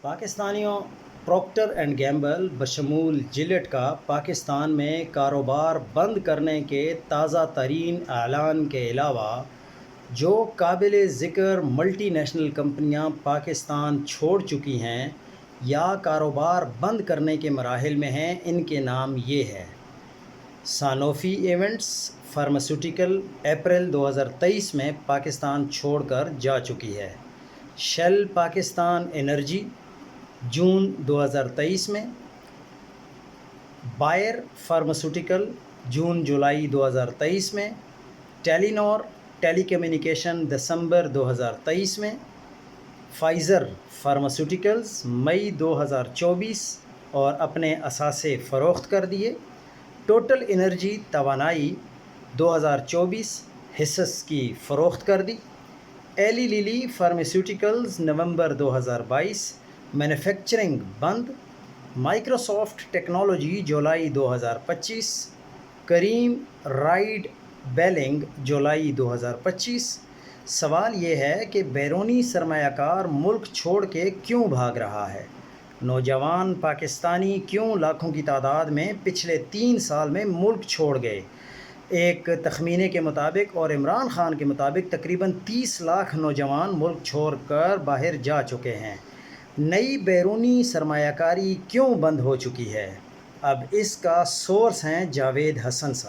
پاکستانیوں، Procter and gamble بشمول Gillette کا پاکستان میں کاروبار بند کرنے کے تازہ ترین اعلان کے علاوہ جو قابل ذکر ملٹی نیشنل کمپنیاں پاکستان چھوڑ چکی ہیں یا کاروبار بند کرنے کے مراحل میں ہیں، ان کے نام یہ ہے: سانوفی ایونٹس فارماسیوٹیکل اپریل 2023 میں پاکستان چھوڑ کر جا چکی ہے۔ شیل پاکستان انرجی جون 2023 میں، بائر فارماسیوٹیکل جون جولائی 2023 میں، ٹیلی نور ٹیلی کمیونیکیشن دسمبر 2023 میں، فائزر فارماسیوٹیکلز مئی 2024 اور اپنے اثاثے فروخت کر دیے۔ ٹوٹل انرجی توانائی 2024 حصص کی فروخت کر دی۔ ایلی لیلی فارماسیوٹیکلز نومبر 2022 مینوفیکچرنگ بند۔ مائیکروسافٹ ٹیکنالوجی جولائی 2025۔ کریم رائڈ بیلنگ جولائی 2025۔ سوال یہ ہے کہ بیرونی سرمایہ کار ملک چھوڑ کے کیوں بھاگ رہا ہے؟ نوجوان پاکستانی کیوں لاکھوں کی تعداد میں پچھلے 3 سال میں ملک چھوڑ گئے؟ ایک تخمینے کے مطابق اور عمران خان کے مطابق تقریباً 30 لاکھ نوجوان ملک چھوڑ کر باہر جا چکے ہیں۔ نئی بیرونی سرمایہ کاری کیوں بند ہو چکی ہے؟ اب اس کا سورس ہیں جاوید حسن صاحب۔